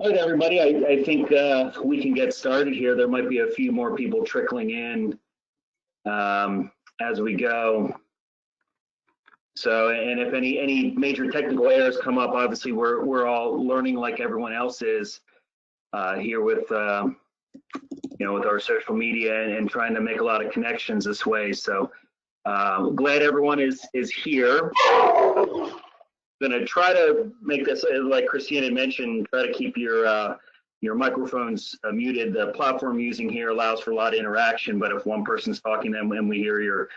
All right, everybody. I think we can get started here. There might be a few more people trickling in as we go. So, and if any major technical errors come up, obviously we're all learning like everyone else is here with with our social media and trying to make a lot of connections this way. So, glad everyone is here. Going to try to make this, like Christina mentioned, try to keep your microphones muted. The platform using here allows for a lot of interaction, but if one person's talking and we hear your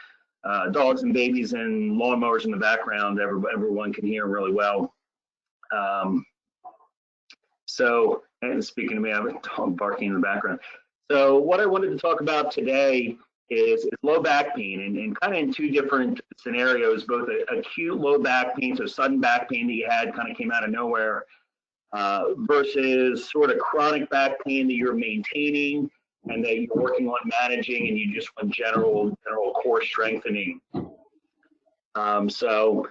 dogs and babies and lawnmowers in the background, everyone can hear really well. So, and speaking to me, I have a dog barking in the background. So what I wanted to talk about today is low back pain, and kind of in two different scenarios, both acute low back pain, so sudden back pain that you had kind of came out of nowhere, versus sort of chronic back pain that you're maintaining and that you're working on managing, and you just want general core strengthening. So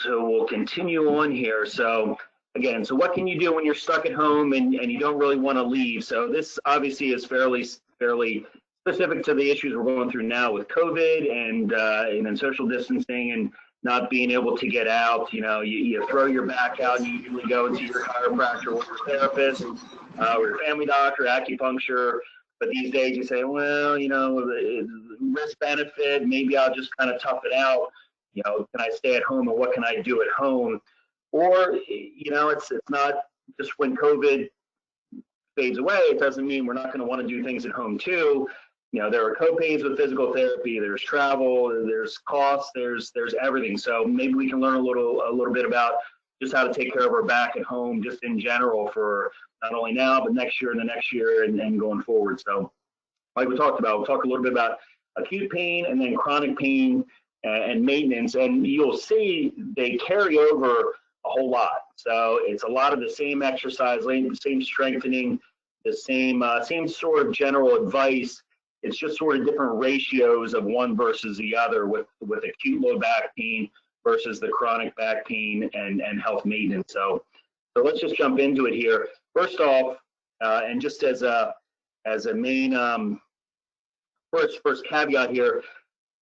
we'll continue on here. So again, so what can you do when you're stuck at home and you don't really want to leave? So this obviously is fairly specific to the issues we're going through now with COVID and then social distancing and not being able to get out. You throw your back out, and you usually go to your chiropractor or your therapist or your family doctor, acupuncture. But these days you say, well, risk benefit, maybe I'll just kind of tough it out. Can I stay at home and what can I do at home? Or, it's not just when COVID fades away, it doesn't mean we're not going to want to do things at home too. There are co-pays with physical therapy, there's travel, there's costs, there's everything. So maybe we can learn a little bit about just how to take care of our back at home, just in general, for not only now, but next year and the next year and going forward. So like we talked about, we'll talk a little bit about acute pain and then chronic pain and maintenance, and you'll see they carry over a whole lot. So it's a lot of the same exercise, the same strengthening, the same sort of general advice. It's just sort of different ratios of one versus the other with acute low back pain versus the chronic back pain and health maintenance. So let's just jump into it here. First off, and just as a main first caveat here,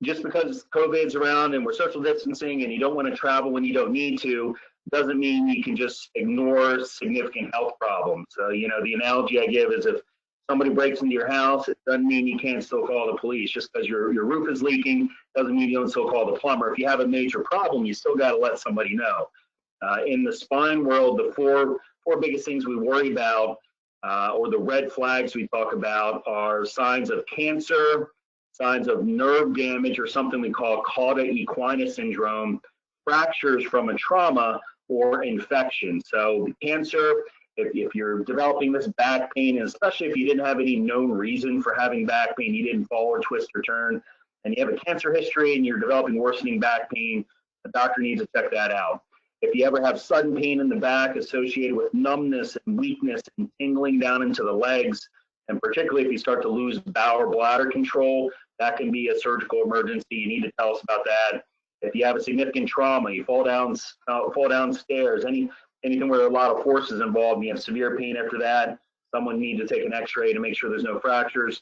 just because COVID's around and we're social distancing and you don't want to travel when you don't need to, doesn't mean you can just ignore significant health problems. So, the analogy I give is if somebody breaks into your house, it doesn't mean you can't still call the police. Just because your roof is leaking doesn't mean you don't still call the plumber. If you have a major problem, you still got to let somebody know. In the spine world, the four biggest things we worry about, or the red flags we talk about, are signs of cancer, signs of nerve damage, or something we call cauda equina syndrome, fractures from a trauma, or infection. So cancer, if you're developing this back pain, and especially if you didn't have any known reason for having back pain, you didn't fall or twist or turn, and you have a cancer history and you're developing worsening back pain, the doctor needs to check that out. If you ever have sudden pain in the back associated with numbness and weakness and tingling down into the legs, and particularly if you start to lose bowel or bladder control, that can be a surgical emergency. You need to tell us about that. If you have a significant trauma, you fall downstairs, anything where a lot of force is involved, and you have severe pain after that, someone needs to take an x-ray to make sure there's no fractures.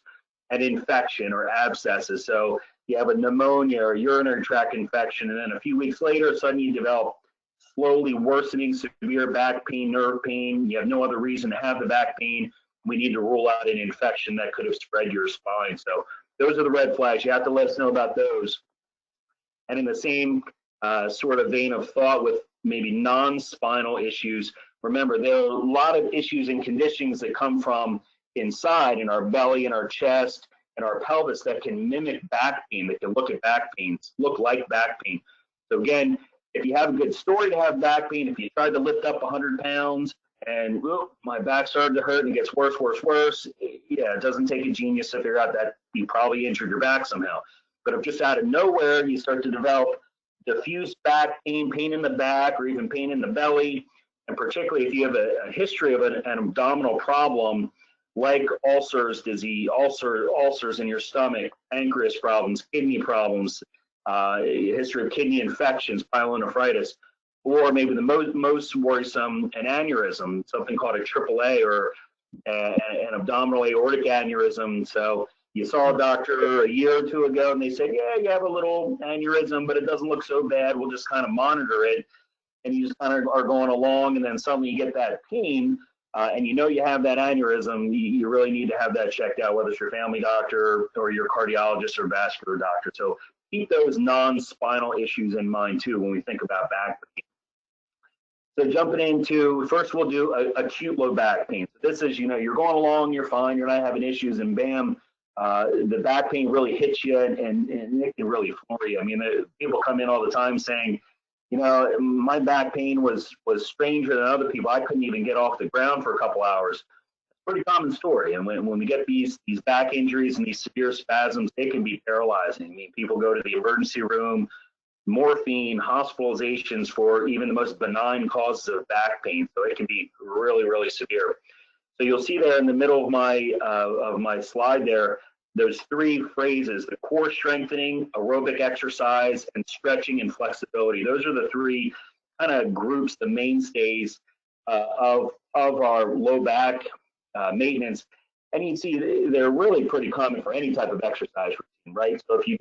And infection or abscesses. So you have a pneumonia or urinary tract infection, and then a few weeks later, suddenly you develop slowly worsening severe back pain, nerve pain. You have no other reason to have the back pain. We need to rule out an infection that could have spread your spine. So those are the red flags. You have to let us know about those. And in the same sort of vein of thought with maybe non-spinal issues, remember, there are a lot of issues and conditions that come from inside in our belly and our chest and our pelvis that can mimic back pain, that can look like back pain. So again, if you have a good story to have back pain, if you tried to lift up 100 pounds and my back started to hurt and it gets worse, yeah, it doesn't take a genius to figure out that you probably injured your back somehow. But if just out of nowhere you start to develop diffuse back pain, pain in the back, or even pain in the belly, and particularly if you have a history of an abdominal problem like ulcers in your stomach, pancreas problems, kidney problems, history of kidney infections, pyelonephritis, or maybe the most worrisome, an aneurysm, something called a AAA or an abdominal aortic aneurysm. So you saw a doctor a year or two ago and they said, yeah, you have a little aneurysm, but it doesn't look so bad. We'll just kind of monitor it. And you just kind of are going along, and then suddenly you get that pain, and you know you have that aneurysm. You really need to have that checked out, whether it's your family doctor or your cardiologist or vascular doctor. So keep those non-spinal issues in mind too when we think about back pain. So jumping into, first we'll do acute low back pain. So this is, you're going along, you're fine, you're not having issues, and bam, the back pain really hits you, and it can really floor you. I mean, people come in all the time saying, my back pain was stranger than other people. I couldn't even get off the ground for a couple hours. It's a pretty common story. And when we get these back injuries and these severe spasms, they can be paralyzing. I mean, people go to the emergency room, morphine, hospitalizations for even the most benign causes of back pain. So it can be really, really severe. So you'll see there in the middle of my slide there's three phrases: the core strengthening, aerobic exercise, and stretching and flexibility. Those are the three kind of groups, the mainstays of our low back maintenance. And you see they're really pretty common for any type of exercise routine, right? So if you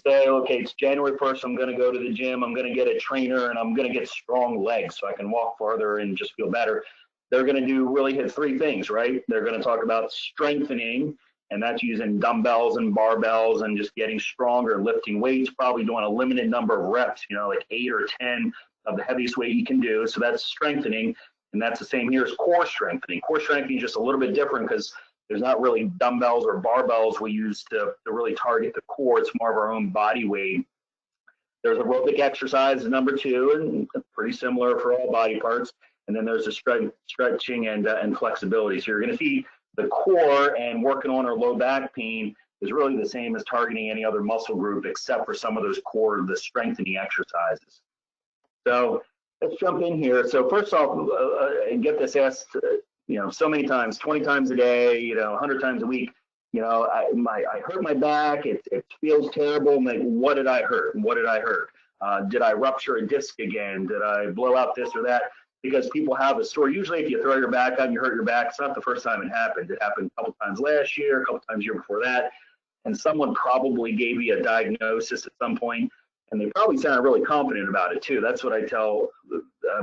say, okay, it's January 1st, I'm going to go to the gym, I'm going to get a trainer, and I'm going to get strong legs so I can walk farther and just feel better. They're going to really hit three things, right? They're going to talk about strengthening, and that's using dumbbells and barbells and just getting stronger, lifting weights, probably doing a limited number of reps, like 8 or 10 of the heaviest weight you can do. So that's strengthening. And that's the same here as core strengthening. Core strengthening is just a little bit different because there's not really dumbbells or barbells we use to really target the core. It's more of our own body weight. There's aerobic exercise, number 2, and pretty similar for all body parts. And then there's the stretching and flexibility. So you're going to see the core and working on our low back pain is really the same as targeting any other muscle group except for some of those core, the strengthening exercises. So let's jump in here. So first off, and get this asked, so many times, 20 times a day, 100 times a week, I hurt my back, it feels terrible. I'm like, what did I hurt? What did I hurt? Did I rupture a disc again? Did I blow out this or that? Because people have a story. Usually if you throw your back out and you hurt your back, it's not the first time it happened. It happened a couple times last year, a couple times the year before that. And someone probably gave you a diagnosis at some point, and they probably sounded really confident about it too. That's what I tell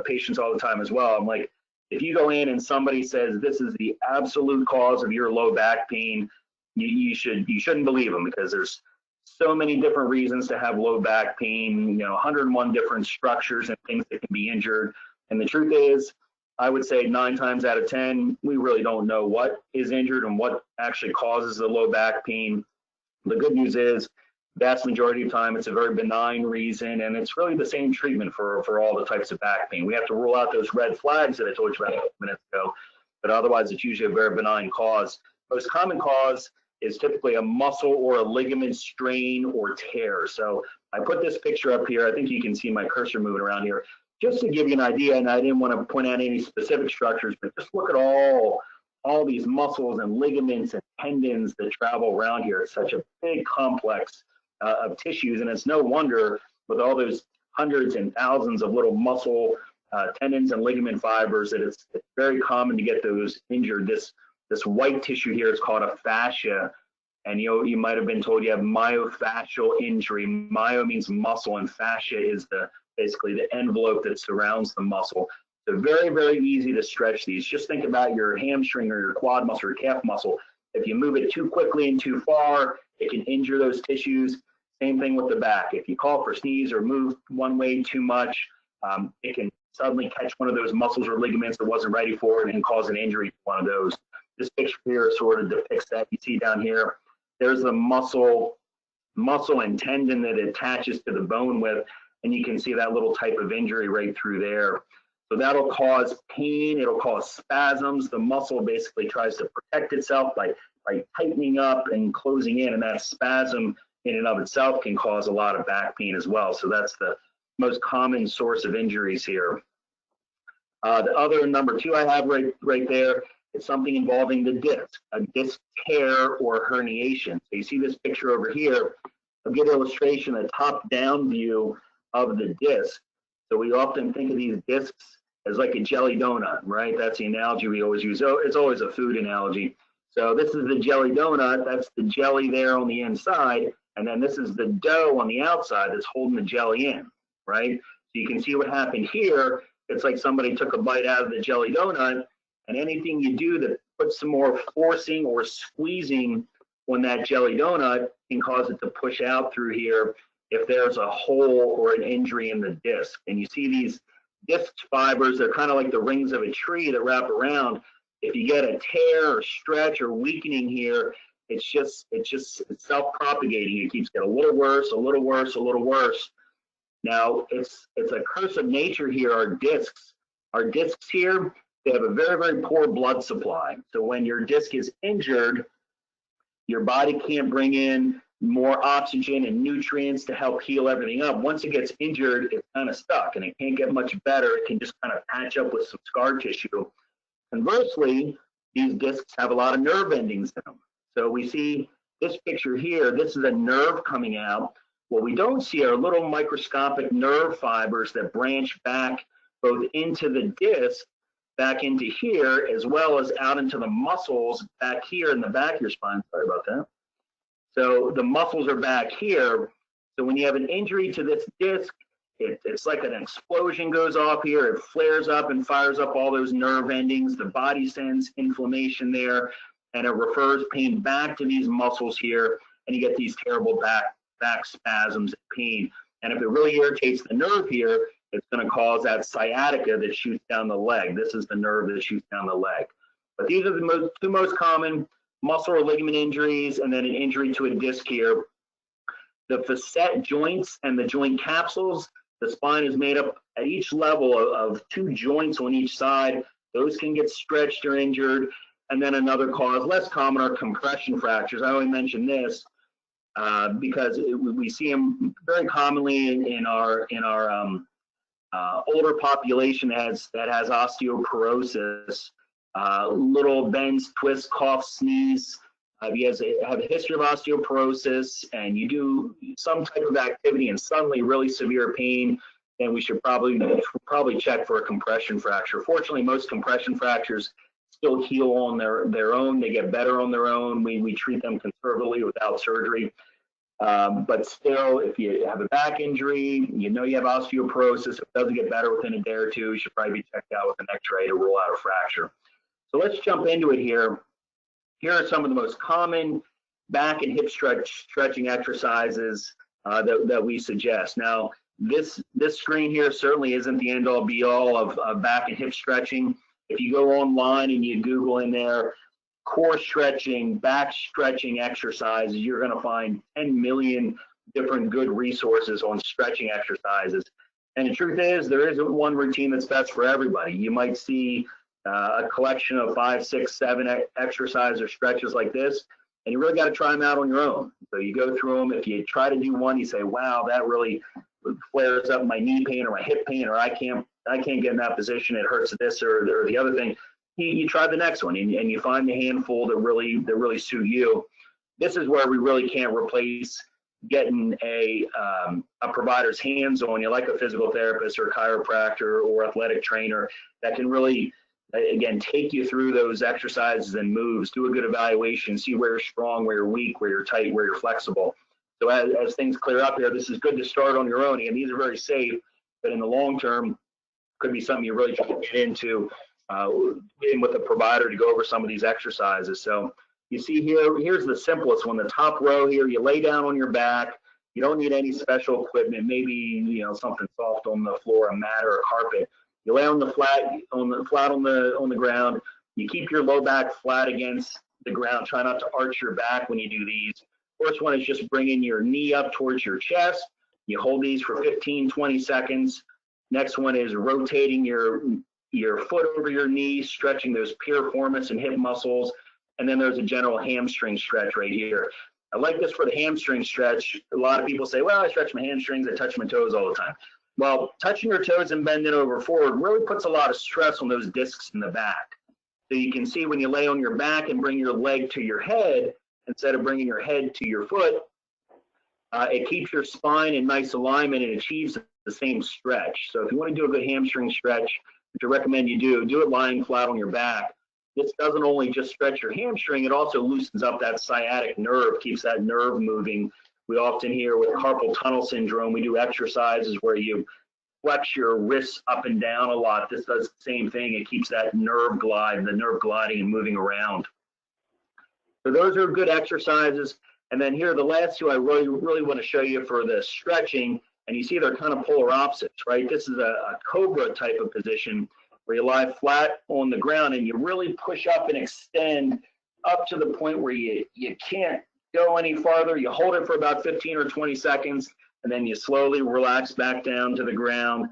patients all the time as well. I'm like, if you go in and somebody says this is the absolute cause of your low back pain, you shouldn't believe them, because there's so many different reasons to have low back pain, 101 different structures and things that can be injured. And the truth is, I would say 9 times out of 10, we really don't know what is injured and what actually causes the low back pain. The good news is, vast majority of the time, it's a very benign reason, and it's really the same treatment for all the types of back pain. We have to rule out those red flags that I told you about a couple minutes ago, but otherwise it's usually a very benign cause. Most common cause is typically a muscle or a ligament strain or tear. So I put this picture up here. I think you can see my cursor moving around here, just to give you an idea, and I didn't want to point out any specific structures, but just look at all these muscles and ligaments and tendons that travel around here. It's such a big complex of tissues, and it's no wonder with all those hundreds and thousands of little muscle tendons and ligament fibers that it's very common to get those injured. This white tissue here is called a fascia, and you might have been told you have myofascial injury. Myo means muscle, and fascia is basically the envelope that surrounds the muscle. So very, very easy to stretch these. Just think about your hamstring or your quad muscle or calf muscle. If you move it too quickly and too far, it can injure those tissues. Same thing with the back. If you call for sneeze or move one way too much, it can suddenly catch one of those muscles or ligaments that wasn't ready for it and cause an injury to one of those. This picture here sort of depicts that. You see down here, there's the muscle and tendon that it attaches to the bone with, and you can see that little type of injury right through there. So that'll cause pain, it'll cause spasms. The muscle basically tries to protect itself by tightening up and closing in, and that spasm in and of itself can cause a lot of back pain as well. So that's the most common source of injuries here. The other number 2 I have right there is something involving the disc, a disc tear or herniation. So you see this picture over here, a good illustration, a top-down view of the disc. So we often think of these discs as like a jelly donut, right? That's the analogy we always use. Oh, it's always a food analogy. So this is the jelly donut. That's the jelly there on the inside. And then this is the dough on the outside that's holding the jelly in, right? So you can see what happened here. It's like somebody took a bite out of the jelly donut, and anything you do that puts some more forcing or squeezing on that jelly donut can cause it to push out through here if there's a hole or an injury in the disc. And you see these disc fibers, they're kind of like the rings of a tree that wrap around. If you get a tear or stretch or weakening here, it's self-propagating. It keeps getting a little worse, a little worse, a little worse. Now, it's a curse of nature here, our discs. Our discs here, they have a very, very poor blood supply. So when your disc is injured, your body can't bring in more oxygen and nutrients to help heal everything up. Once it gets injured, it's kind of stuck and it can't get much better. It can just kind of patch up with some scar tissue. Conversely, these discs have a lot of nerve endings in them. So we see this picture here, this is a nerve coming out. What we don't see are little microscopic nerve fibers that branch back both into the disc, back into here, as well as out into the muscles back here in the back of your spine. Sorry about that. So the muscles are back here. So when you have an injury to this disc, it's like an explosion goes off here. It flares up and fires up all those nerve endings. The body sends inflammation there, and it refers pain back to these muscles here, and you get these terrible back spasms and pain. And if it really irritates the nerve here, it's going to cause that sciatica that shoots down the leg. This is the nerve that shoots down the leg. But these are the two most common muscle or ligament injuries, and then an injury to a disc here. The facet joints and the joint capsules, the spine is made up at each level of two joints on each side. Those can get stretched or injured. And then another cause, less common, are compression fractures. I only mention this because we see them very commonly in our older population that has osteoporosis. Little bends, twists, coughs, sneeze. If you have a history of osteoporosis and you do some type of activity and suddenly really severe pain, then we should probably check for a compression fracture. Fortunately, most compression fractures still heal on their own. They get better on their own. We treat them conservatively without surgery. But still, if you have a back injury, you know you have osteoporosis, if it doesn't get better within a day or two, you should probably be checked out with an x-ray to rule out a fracture. So let's jump into it here. Here are some of the most common back and hip stretching exercises that we suggest. Now, this screen here certainly isn't the end-all be-all of back and hip stretching. If you go online and you Google in there, core stretching, back stretching exercises, you're going to find 10 million different good resources on stretching exercises. And the truth is, there isn't one routine that's best for everybody. You might see a collection of 5, 6, 7 exercises or stretches like this, and you really got to try them out on your own. So you go through them. If you try to do one, you say, wow, that really flares up my knee pain or my hip pain, or I can't get in that position, it hurts this or the other thing. You try the next one, and you find the handful that really suit you. This is where we really can't replace getting a provider's hands on you, like a physical therapist or a chiropractor or athletic trainer that can really, again, take you through those exercises and moves, do a good evaluation, see where you're strong, where you're weak, where you're tight, where you're flexible. So as things clear up here, this is good to start on your own. Again, these are very safe, but in the long term, could be something you really try to get into in with a provider to go over some of these exercises. So you see here's the simplest one. The top row here, you lay down on your back. You don't need any special equipment, maybe something soft on the floor, a mat or a carpet. You lay on the flat on the ground. You keep your low back flat against the ground. Try not to arch your back when you do these. First one is just bringing your knee up towards your chest. You hold these for 15, 20 seconds. Next one is rotating your foot over your knee, stretching those piriformis and hip muscles. And then there's a general hamstring stretch right here. I like this for the hamstring stretch. A lot of people say, well, I stretch my hamstrings, I touch my toes all the time. Well, touching your toes and bending over forward really puts a lot of stress on those discs in the back. So you can see when you lay on your back and bring your leg to your head, instead of bringing your head to your foot, it keeps your spine in nice alignment and achieves the same stretch. So if you want to do a good hamstring stretch, which I recommend you do it lying flat on your back. This doesn't only just stretch your hamstring, it also loosens up that sciatic nerve, keeps that nerve moving. We often hear with carpal tunnel syndrome, we do exercises where you flex your wrists up and down a lot. This does the same thing. It keeps that nerve gliding and moving around. So those are good exercises. And then here are the last two I really want to show you for the stretching. And you see they're kind of polar opposites, right? This is a cobra type of position where you lie flat on the ground and you really push up and extend up to the point where you can't go any farther. You hold it for about 15 or 20 seconds, and then you slowly relax back down to the ground,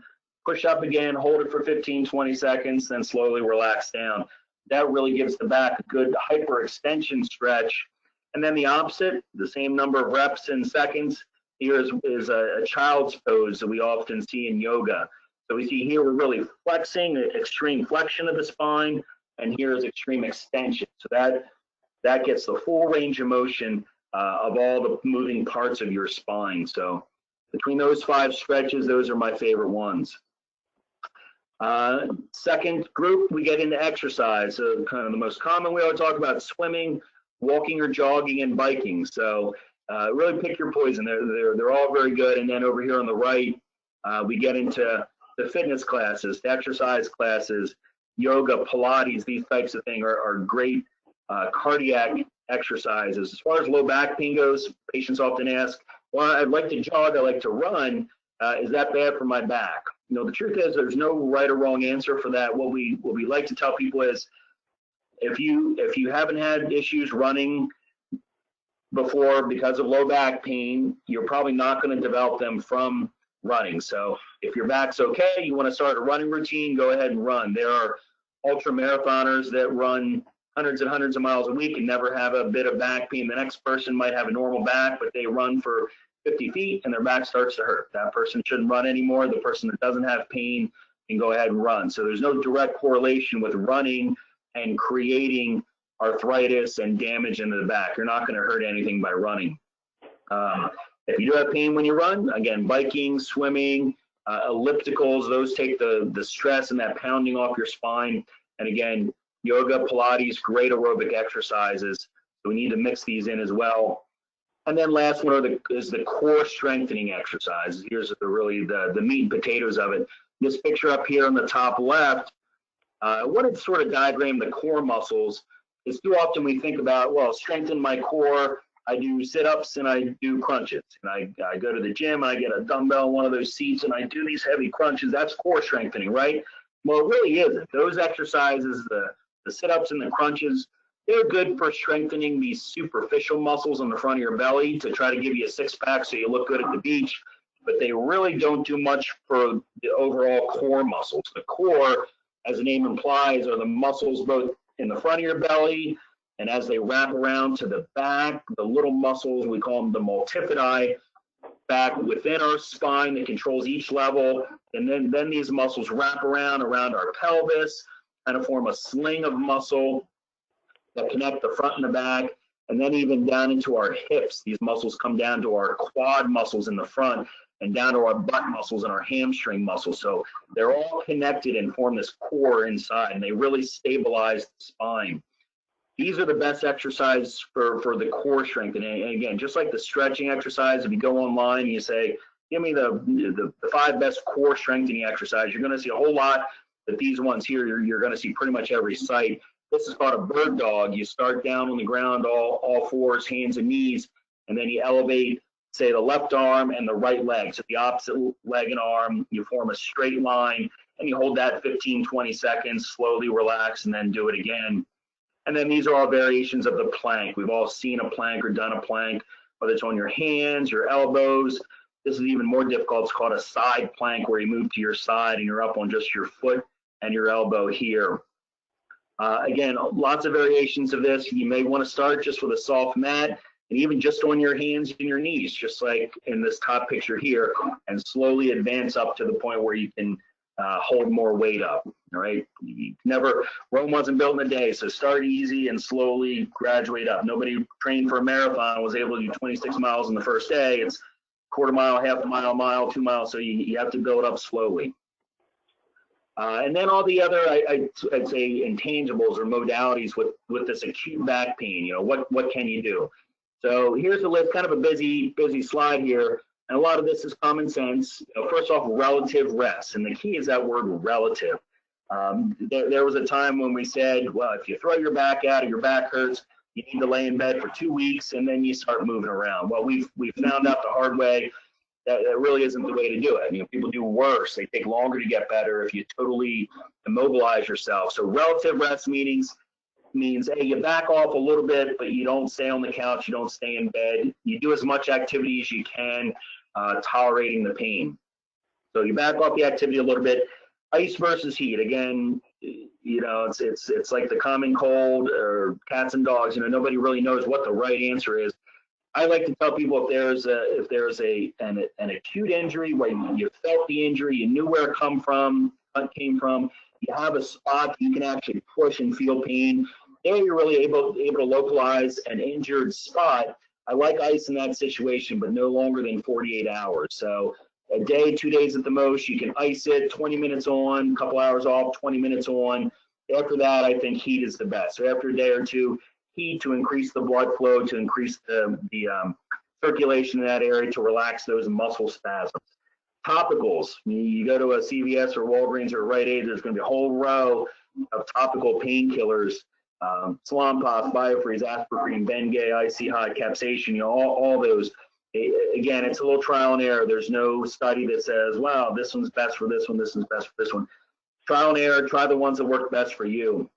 push up again, hold it for 15, 20 seconds, then slowly relax down. That really gives the back a good hyperextension stretch. And then the opposite, the same number of reps in seconds. Here is a child's pose that we often see in yoga. So we see here we're really flexing, extreme flexion of the spine, and here is extreme extension. So that gets the full range of motion of all the moving parts of your spine. So between those 5 stretches, those are my favorite ones. Second group, we get into exercise. So kind of the most common we always talk about swimming, walking or jogging, and biking. So really pick your poison. They're all very good. And then over here on the right, we get into the fitness classes, the exercise classes, yoga, Pilates, these types of things are great cardiac exercises. As far as low back pain goes, patients often ask, well, I'd like to jog, I like to run. Is that bad for my back? You know, the truth is there's no right or wrong answer for that. What we like to tell people is if you haven't had issues running before because of low back pain, you're probably not going to develop them from running. So if your back's okay, you want to start a running routine, go ahead and run. There are ultra marathoners that run hundreds and hundreds of miles a week and never have a bit of back pain. The next person might have a normal back, but they run for 50 feet and their back starts to hurt. That person shouldn't run anymore. The person that doesn't have pain can go ahead and run. So there's no direct correlation with running and creating arthritis and damage into the back. You're not going to hurt anything by running. If you do have pain when you run, again, biking, swimming, ellipticals, those take the stress and that pounding off your spine. And again, yoga, Pilates, great aerobic exercises. So we need to mix these in as well. And then last one is the core strengthening exercises. Here's the meat and potatoes of it. This picture up here on the top left, I wanted to sort of diagram the core muscles. It's too often we think about, well, strengthen my core. I do sit-ups and I do crunches. And I go to the gym and I get a dumbbell, one of those seats, and I do these heavy crunches. That's core strengthening, right? Well, it really isn't. Those exercises, the sit-ups and the crunches, they're good for strengthening these superficial muscles on the front of your belly to try to give you a six-pack so you look good at the beach. But they really don't do much for the overall core muscles. The core, as the name implies, are the muscles both in the front of your belly, and as they wrap around to the back, the little muscles, we call them the multifidi, back within our spine that controls each level. And then these muscles wrap around our pelvis, kind of form a sling of muscle that connect the front and the back, and then even down into our hips. These muscles come down to our quad muscles in the front and down to our butt muscles and our hamstring muscles. So they're all connected and form this core inside, and they really stabilize the spine. These are the best exercises for the core strengthening. And again, just like the stretching exercise, if you go online and you say, give me the 5 best core strengthening exercises, you're going to see a whole lot. But these ones here, you're going to see pretty much every site. This is called a bird dog. You start down on the ground, all fours, hands and knees, and then you elevate, say, the left arm and the right leg. So the opposite leg and arm, you form a straight line, and you hold that 15, 20 seconds, slowly relax, and then do it again. And then these are all variations of the plank. We've all seen a plank or done a plank, whether it's on your hands, your elbows. This is even more difficult. It's called a side plank, where you move to your side and you're up on just your foot and your elbow here. Again, lots of variations of this. You may want to start just with a soft mat, and even just on your hands and your knees, just like in this top picture here, and slowly advance up to the point where you can hold more weight up. All right, Rome wasn't built in a day, so start easy and slowly graduate up. Nobody trained for a marathon was able to do 26 miles in the first day. It's quarter mile, half a mile, mile, 2 miles. So you have to build up slowly. And then all the other, I'd say, intangibles or modalities with this acute back pain. You know, what can you do? So here's a list, kind of a busy slide here. And a lot of this is common sense. You know, first off, relative rest. And the key is that word relative. There was a time when we said, well, if you throw your back out or your back hurts, you need to lay in bed for 2 weeks and then you start moving around. Well, we've found out the hard way that really isn't the way to do it. You know, people do worse. They take longer to get better if you totally immobilize yourself. So relative rest means, hey, you back off a little bit, but you don't stay on the couch, you don't stay in bed. You do as much activity as you can, tolerating the pain. So you back off the activity a little bit. Ice versus heat. Again, you know, it's like the common cold or cats and dogs. You know, nobody really knows what the right answer is. I like to tell people if there's an acute injury where you felt the injury, you knew where it came from, you have a spot you can actually push and feel pain. There you're really able to localize an injured spot. I like ice in that situation, but no longer than 48 hours. So a day, 2 days at the most, you can ice it, 20 minutes on, a couple hours off, 20 minutes on. After that, I think heat is the best. So after a day or two, heat to increase the blood flow, to increase the circulation in that area, to relax those muscle spasms. Topicals, you go to a CVS or Walgreens or Rite Aid, there's going to be a whole row of topical painkillers, Salonpas, Biofreeze, Aspercrine, Bengay, Icy Hot, Capsaicin, you know, all those. Again, it's a little trial and error. There's no study that says, wow, this one's best for this one, this one's best for this one. Trial and error, try the ones that work best for you.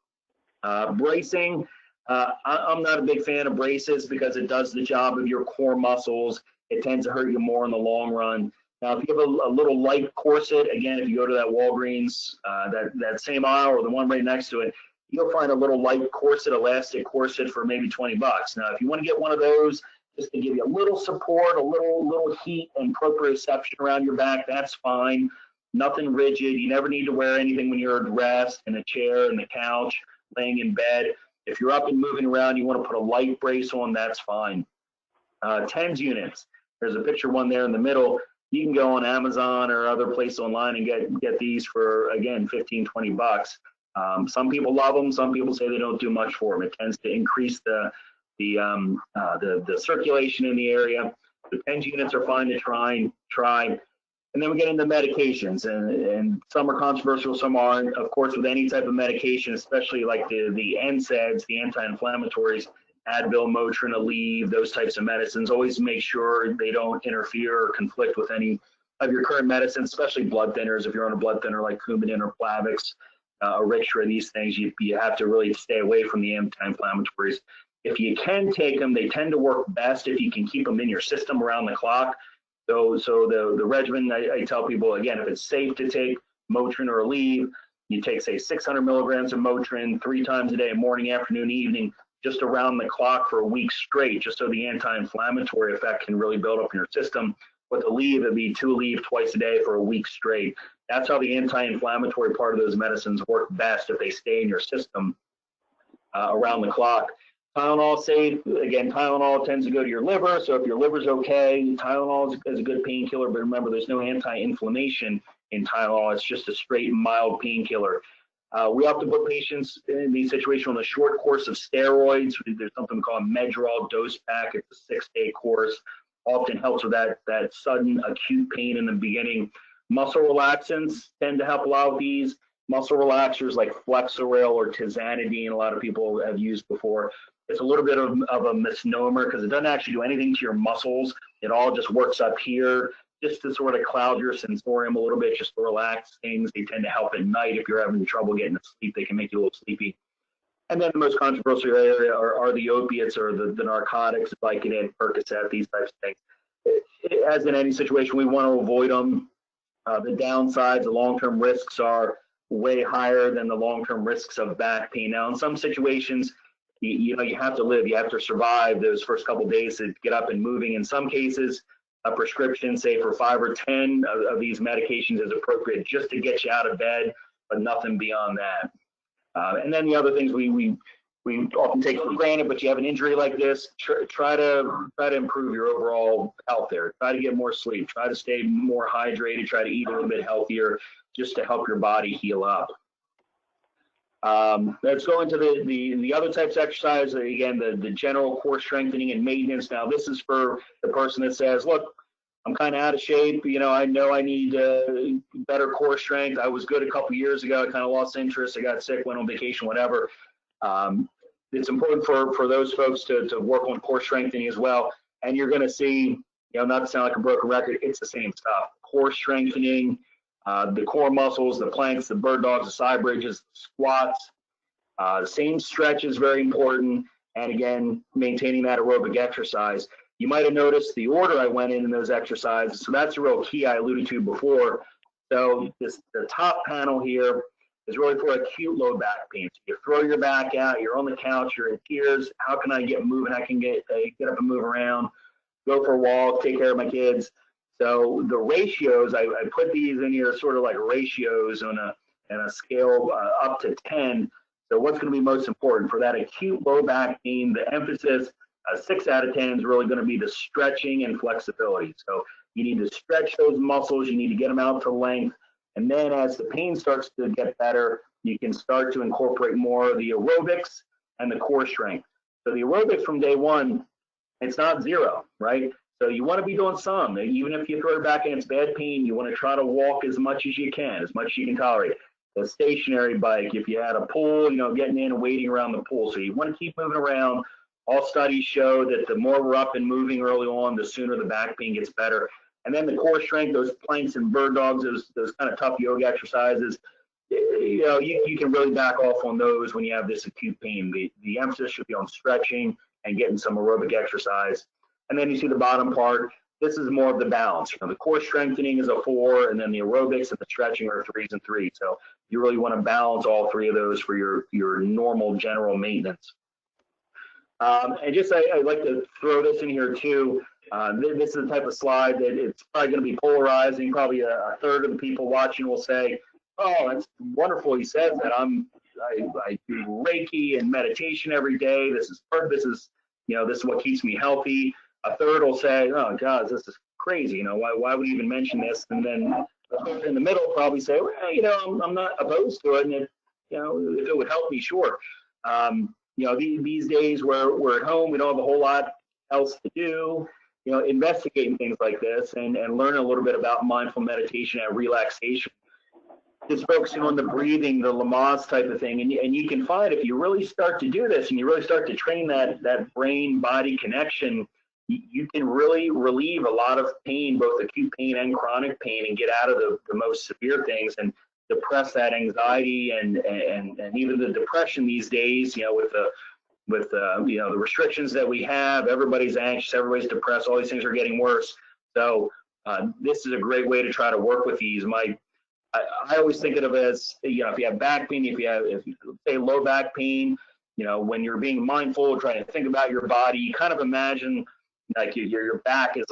Bracing, I'm not a big fan of braces because it does the job of your core muscles. It tends to hurt you more in the long run. Now, if you have a little light corset, again, if you go to that Walgreens, that same aisle or the one right next to it, you'll find a little light corset, elastic corset for maybe 20 bucks. Now, if you want to get one of those just to give you a little support, a little heat and proprioception around your back, that's fine. Nothing rigid. You never need to wear anything when you're at rest, in a chair, in the couch, laying in bed. If you're up and moving around, you want to put a light brace on, that's fine. TENS units. There's a picture one there in the middle. You can go on Amazon or other places online and get these for, again, 15, 20 bucks. Some people love them. Some people say they don't do much for them. It tends to increase the circulation in the area. The TENS units are fine to try. And then we get into medications, and some are controversial, some aren't. Of course, with any type of medication, especially like the NSAIDs, the anti-inflammatories, Advil, Motrin, Aleve, those types of medicines, always make sure they don't interfere or conflict with any of your current medicines, especially blood thinners. If you're on a blood thinner like Coumadin or Plavix, Oryxtra, these things, you have to really stay away from the anti-inflammatories. If you can take them, they tend to work best if you can keep them in your system around the clock. So the regimen, I tell people, again, if it's safe to take Motrin or Aleve, you take, say, 600 milligrams of Motrin 3 times a day, morning, afternoon, evening, just around the clock for a week straight, just so the anti-inflammatory effect can really build up in your system. With Aleve, it'd be 2 Aleve twice a day for a week straight. That's how the anti-inflammatory part of those medicines work best, if they stay in your system around the clock. Tylenol safe. Again, Tylenol tends to go to your liver, so if your liver's okay, Tylenol is a good painkiller, but remember, there's no anti-inflammation in Tylenol. It's just a straight, mild painkiller. We have to put patients in these situations on a short course of steroids. There's something called Medrol dose pack. It's a 6-day course. Often helps with that sudden acute pain in the beginning. Muscle relaxants tend to help a lot with these. Muscle relaxers like Flexeril or Tizanidine, a lot of people have used before. It's a little bit of a misnomer because it doesn't actually do anything to your muscles. It all just works up here just to sort of cloud your sensorium a little bit, just to relax things. They tend to help at night if you're having trouble getting to sleep. They can make you a little sleepy. And then the most controversial area are the opiates or the narcotics, Vicodin, Percocet, these types of things. As in any situation, we want to avoid them. The downsides, the long-term risks are way higher than the long-term risks of back pain. Now, in some situations, you have to live, you have to survive those first couple of days to get up and moving. In some cases, a prescription, say for 5 or 10 of these medications is appropriate just to get you out of bed, but nothing beyond that. And then the other things we we often take for granted, but you have an injury like this, try to improve your overall health there. Try to get more sleep. Try to stay more hydrated. Try to eat a little bit healthier, just to help your body heal up. Let's go into the other types of exercise. Again, the general core strengthening and maintenance. Now, this is for the person that says, look, I'm kind of out of shape. You know I need better core strength. I was good a couple years ago. I kind of lost interest. I got sick, went on vacation, whatever. It's important for those folks to work on core strengthening as well. And you're going to see, not to sound like a broken record, it's the same stuff. Core strengthening, the core muscles, the planks, the bird dogs, the side bridges, squats. The same stretch is very important. And again, maintaining that aerobic exercise. You might have noticed the order I went in those exercises. So that's a real key I alluded to before. So the top panel here is really for acute low back pain. So you throw your back out, you're on the couch, you're in tears. How can I get moving? I can get up and move around, go for a walk, take care of my kids. So the ratios, I put these in here sort of like ratios on a scale up to 10. So what's going to be most important for that acute low back pain? The emphasis, 6 out of 10 is really going to be the stretching and flexibility. So you need to stretch those muscles. You need to get them out to length. And then as the pain starts to get better, you can start to incorporate more of the aerobics and the core strength. So the aerobics from day one, it's not zero, right? So you want to be doing some. Even if you throw it back and it's bad pain, you want to try to walk as much as you can, as much as you can tolerate. The stationary bike, if you had a pool, getting in and waiting around the pool. So you want to keep moving around. All studies show that the more we're up and moving early on, the sooner the back pain gets better. And then the core strength, those planks and bird dogs, those kind of tough yoga exercises, you can really back off on those when you have this acute pain. The emphasis should be on stretching and getting some aerobic exercise. And then you see the bottom part. This is more of the balance. The core strengthening is a 4, and then the aerobics and the stretching are 3s and 3. So you really want to balance all 3 of those for your normal general maintenance. And just I'd like to throw this in here too. This is the type of slide that it's probably going to be polarizing. Probably a third of the people watching will say, "Oh, that's wonderful. He says that I do Reiki and meditation every day. This is perfect. This is what keeps me healthy." A third will say, "Oh, God, this is crazy. Why would you even mention this?" And then a third in the middle will probably say, "Well, I'm not opposed to it, and if it would help me, sure." These days we're at home, we don't have a whole lot else to do. Investigating things like this and learning a little bit about mindful meditation and relaxation. Just focusing on the breathing, the Lamaze type of thing. And you can find if you really start to do this and you really start to train that brain-body connection, you can really relieve a lot of pain, both acute pain and chronic pain, and get out of the most severe things and depress that anxiety and even the depression these days, with the restrictions that we have. Everybody's anxious, everybody's depressed, all these things are getting worse. So this is a great way to try to work with these. I always think of it as, if you have back pain, if you say low back pain, when you're being mindful, trying to think about your body, you kind of imagine like your back is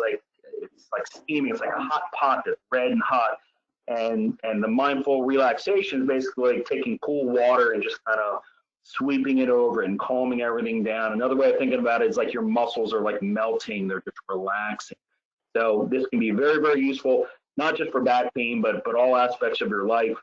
it's like steaming. It's like a hot pot that's red and hot. And the mindful relaxation is basically like taking cool water and just kind of sweeping it over and calming everything down. Another way of thinking about it is like your muscles are like melting, they're just relaxing. So this can be very, very useful, not just for back pain, but all aspects of your life.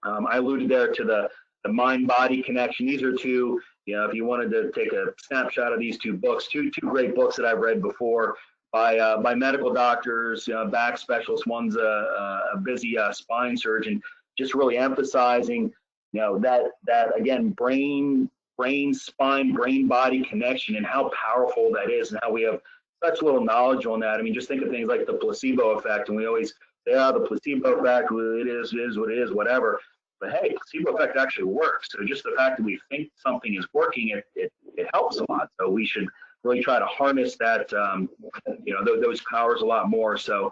I alluded there to the mind-body connection. These are two, if you wanted to take a snapshot of these 2 books, two great books that I've read before by medical doctors, back specialists. One's a busy spine surgeon, just really emphasizing that again, brain, spine, brain body connection and how powerful that is and how we have such little knowledge on that. I mean, just think of things like the placebo effect, and we always say, the placebo effect, it is what it is, whatever. But hey, placebo effect actually works. So just the fact that we think something is working, it helps a lot. So we should really try to harness that, those powers a lot more. So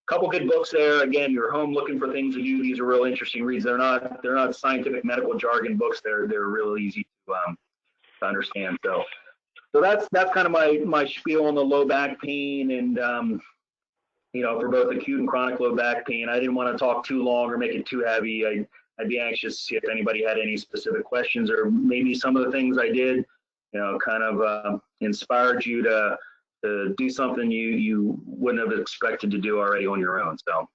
a couple good books there. Again, you're home looking for things to do. These are real interesting reads. They're not scientific medical jargon books. They're real easy to understand. So that's kind of my spiel on the low back pain and for both acute and chronic low back pain. I didn't want to talk too long or make it too heavy. I'd be anxious to see if anybody had any specific questions, or maybe some of the things I did, kind of inspired you to do something you wouldn't have expected to do already on your own. So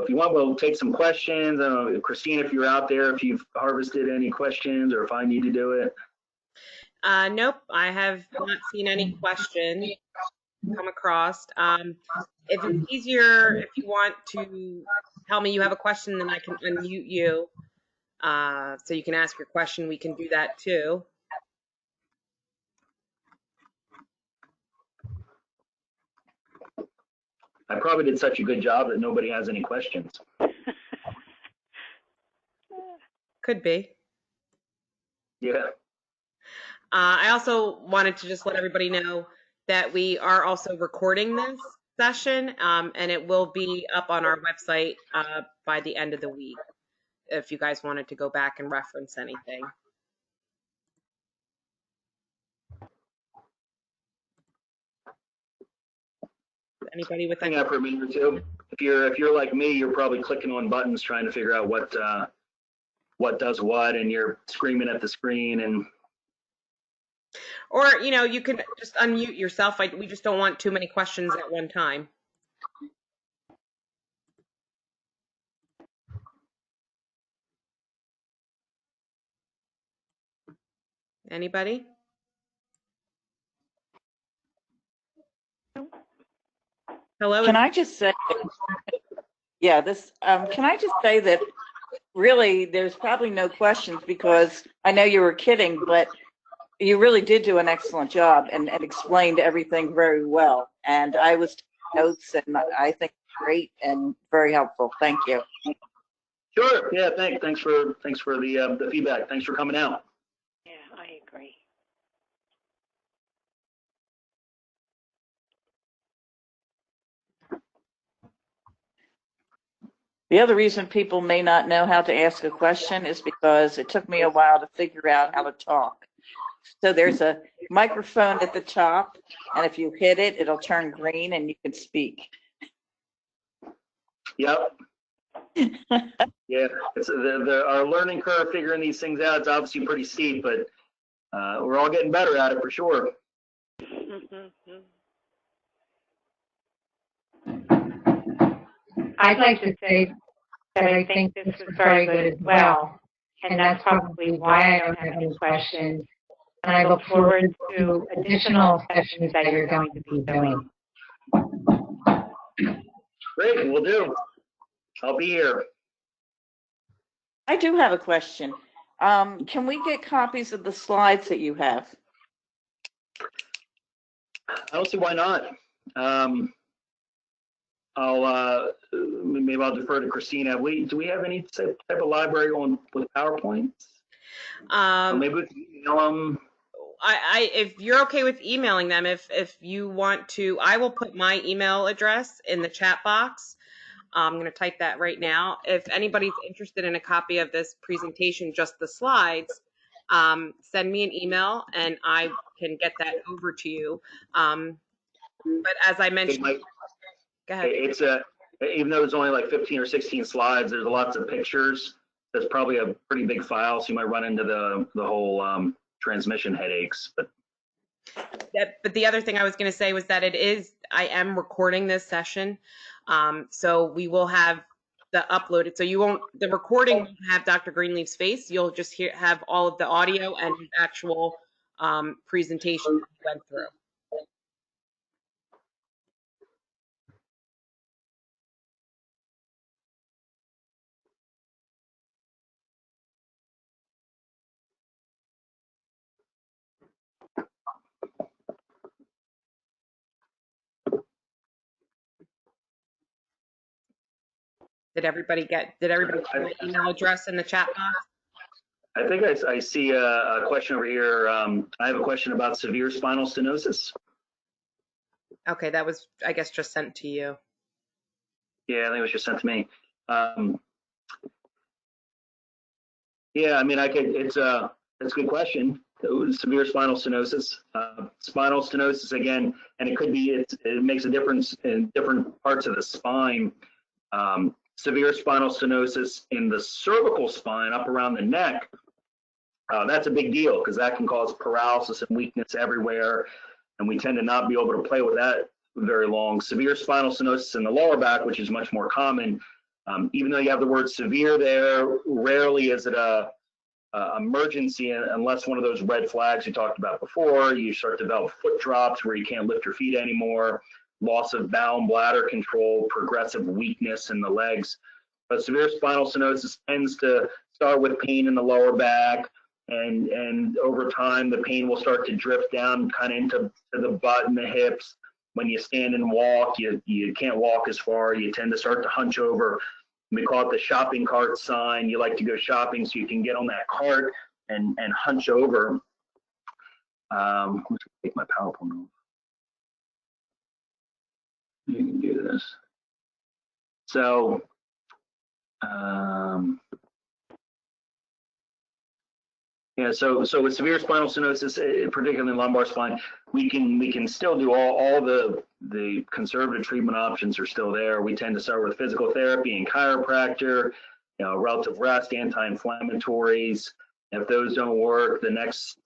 if you want, we'll take some questions. I don't know, Christine, if you're out there, if you've harvested any questions, or if I need to do it. Nope, I have not seen any questions come across. If it's easier, if you want to tell me you have a question, then I can unmute you so you can ask your question. We can do that too. I probably did such a good job that nobody has any questions. Could be. Yeah. I also wanted to just let everybody know that we are also recording this session, and it will be up on our website by the end of the week if you guys wanted to go back and reference anything. Anybody with Hang out for a minute or two. If you're like me, you're probably clicking on buttons trying to figure out what does what, and you're screaming at the screen. And or you can just unmute yourself. We just don't want too many questions at one time. Anybody? Hello. Can I just say, yeah, can I just say that really there's probably no questions, because I know you were kidding, but you really did do an excellent job and explained everything very well. And I was taking notes, and I think great and very helpful. Thank you. Sure. Yeah. Thanks for the feedback. Thanks for coming out. Yeah, I agree. The other reason people may not know how to ask a question is because it took me a while to figure out how to talk. So there's a microphone at the top, and if you hit it, it'll turn green and you can speak. Yep. Yeah, it's our learning curve figuring these things out. It's obviously pretty steep, but we're all getting better at it for sure. I'd like to say that I think this was very good as well, and that's probably why I don't have any questions. And I look forward to additional sessions that you're going to be doing. Great, we'll do. I'll be here. I do have a question. Can we get copies of the slides that you have? I don't see why not. Maybe I'll defer to Christina. Do we have any type of library with PowerPoints? Or maybe we can email them. If you're okay with emailing them, if you want to, I will put my email address in the chat box. I'm going to type that right now. If anybody's interested in a copy of this presentation, just the slides, send me an email and I can get that over to you. But as I mentioned, go ahead. It's even though it's only like 15 or 16 slides, there's lots of pictures. That's probably a pretty big file, so you might run into the whole transmission headaches. But the other thing I was going to say was that I am recording this session, so we will have the uploaded. So the recording won't have Dr. Greenleaf's face. You'll just have all of the audio and actual presentation that we went through. Did everybody get my email address in the chat box? I think I see a question over here. I have a question about severe spinal stenosis. Okay, that was, I guess, just sent to you. Yeah, I think it was just sent to me. Yeah, I mean, it's a good question. Severe spinal stenosis. Spinal stenosis, again, and it makes a difference in different parts of the spine. severe spinal stenosis in the cervical spine up around the neck, that's a big deal because that can cause paralysis and weakness everywhere, and we tend to not be able to play with that very long. Severe spinal stenosis in the lower back, which is much more common, even though you have the word severe there, rarely is it a emergency unless one of those red flags you talked about before. You start to develop foot drops where you can't lift your feet anymore, loss of bowel and bladder control, progressive weakness in the legs. But severe spinal stenosis tends to start with pain in the lower back, and over time the pain will start to drift down kind of into the butt and the hips. When you stand and walk, you can't walk as far. You tend to start to hunch over. We call it the shopping cart sign. You like to go shopping so you can get on that cart and hunch over. Let me take my PowerPoint off. You can do this. So, yeah, so with severe spinal stenosis, particularly in lumbar spine, we can still do all the conservative treatment options are still there. We tend to start with physical therapy and chiropractor, relative rest, anti-inflammatories. If those don't work, the next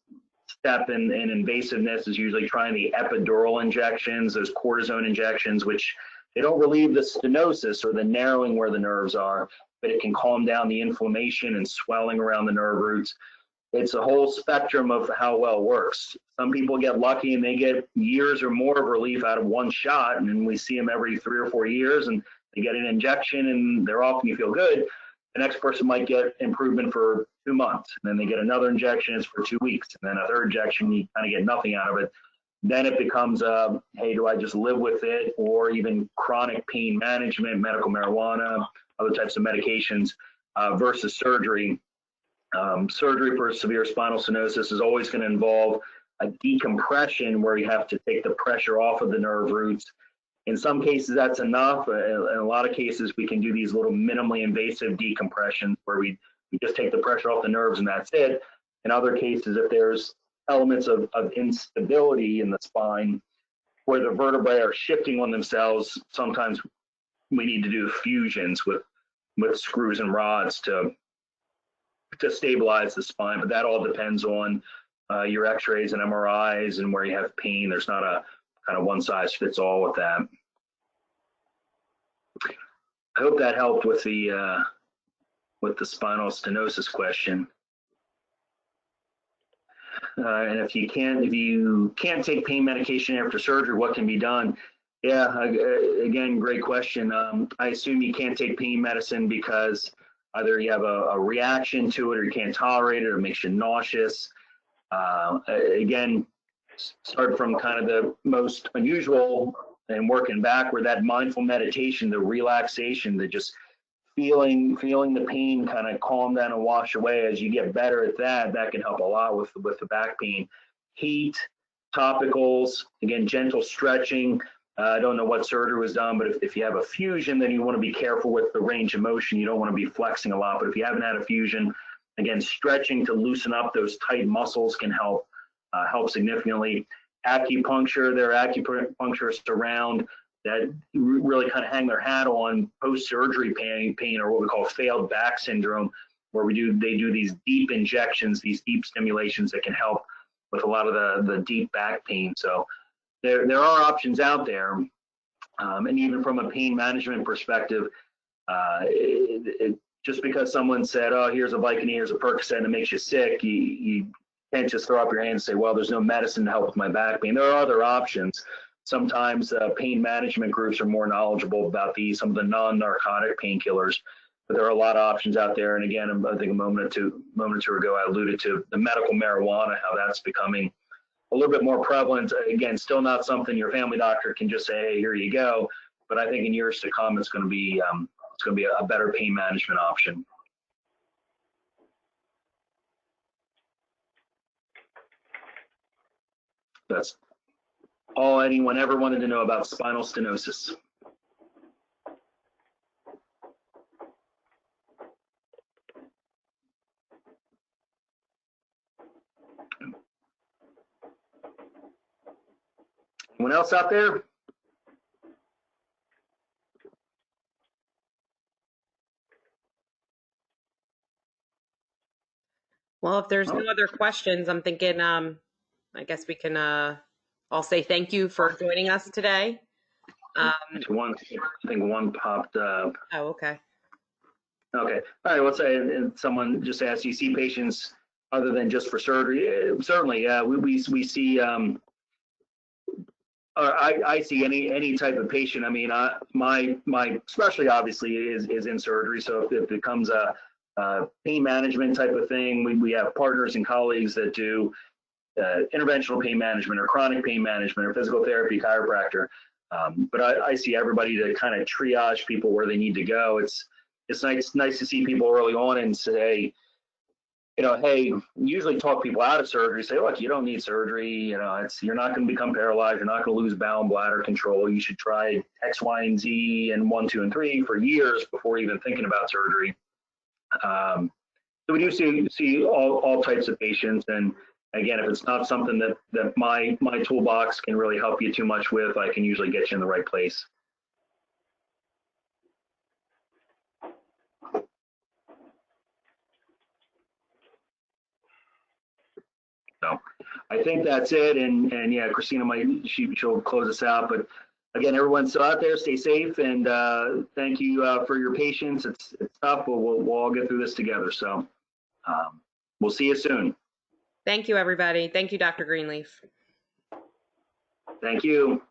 step in invasiveness is usually trying the epidural injections, those cortisone injections, which they don't relieve the stenosis or the narrowing where the nerves are, but it can calm down the inflammation and swelling around the nerve roots. It's a whole spectrum of how well it works. Some people get lucky and they get years or more of relief out of one shot, and then we see them every 3 or 4 years and they get an injection and they're off and you feel good. The next person might get improvement for 2 months, and then they get another injection, it's for 2 weeks, and then a third injection, you kind of get nothing out of it. Then it becomes, hey, do I just live with it, or even chronic pain management, medical marijuana, other types of medications versus surgery. Surgery for severe spinal stenosis is always going to involve a decompression where you have to take the pressure off of the nerve roots. In some cases, that's enough. In a lot of cases, we can do these little minimally invasive decompressions where we just take the pressure off the nerves and that's it. In other cases, if there's elements of instability in the spine where the vertebrae are shifting on themselves, sometimes we need to do fusions with screws and rods to stabilize the spine, but that all depends on your x-rays and MRIs and where you have pain. There's not a kind of one size fits all with that. I hope that helped with the spinal stenosis question. And if you can't take pain medication after surgery, what can be done? Yeah, again, great question. I assume you can't take pain medicine because either you have a reaction to it or you can't tolerate it or it makes you nauseous. Again, start from kind of the most unusual and working backward, that mindful meditation, the relaxation, the just feeling the pain kind of calm down and wash away. As you get better at that, that can help a lot with the back pain. Heat, topicals, again, gentle stretching. I don't know what surgery was done, but if you have a fusion, then you want to be careful with the range of motion. You don't want to be flexing a lot, but if you haven't had a fusion, again, stretching to loosen up those tight muscles can help significantly. Acupuncture, there are acupuncturists around that really kind of hang their hat on post-surgery pain, or what we call failed back syndrome, where they do these deep injections, these deep stimulations that can help with a lot of the deep back pain. So there are options out there, and even from a pain management perspective, just because someone said, oh, here's a Vicodin, here's a Percocet, and it makes you sick, you can't just throw up your hands and say, well, there's no medicine to help with my back pain. There are other options. Sometimes pain management groups are more knowledgeable about some of the non-narcotic painkillers, but there are a lot of options out there. And again, I think a moment or two ago, I alluded to the medical marijuana, how that's becoming a little bit more prevalent. Again, still not something your family doctor can just say, hey, here you go. But I think in years to come, it's going to be a better pain management option. That's all anyone ever wanted to know about spinal stenosis. Anyone else out there? Well, if there's no other questions, I'm thinking, I guess we can, all say thank you for joining us today. I think one popped up. Oh, okay. Okay. All right. Let's say someone just asked, you see patients other than just for surgery? Certainly. We see, I see any type of patient. I mean, my specialty obviously is in surgery. So if it becomes a pain management type of thing, we have partners and colleagues that do interventional pain management or chronic pain management or physical therapy, chiropractor. But I see everybody to kind of triage people where they need to go. It's nice to see people early on and say, hey, usually talk people out of surgery, say, look, you don't need surgery. You're not going to become paralyzed. You're not going to lose bowel and bladder control. You should try X, Y, and Z and 1, 2, and 3 for years before even thinking about surgery. So we do see all types of patients. And again, if it's not something that my toolbox can really help you too much with, I can usually get you in the right place. So I think that's it. And yeah, Christina she'll close us out. But again, everyone still out there, stay safe, and thank you for your patience. It's tough, but we'll all get through this together. So we'll see you soon. Thank you, everybody. Thank you, Dr. Greenleaf. Thank you.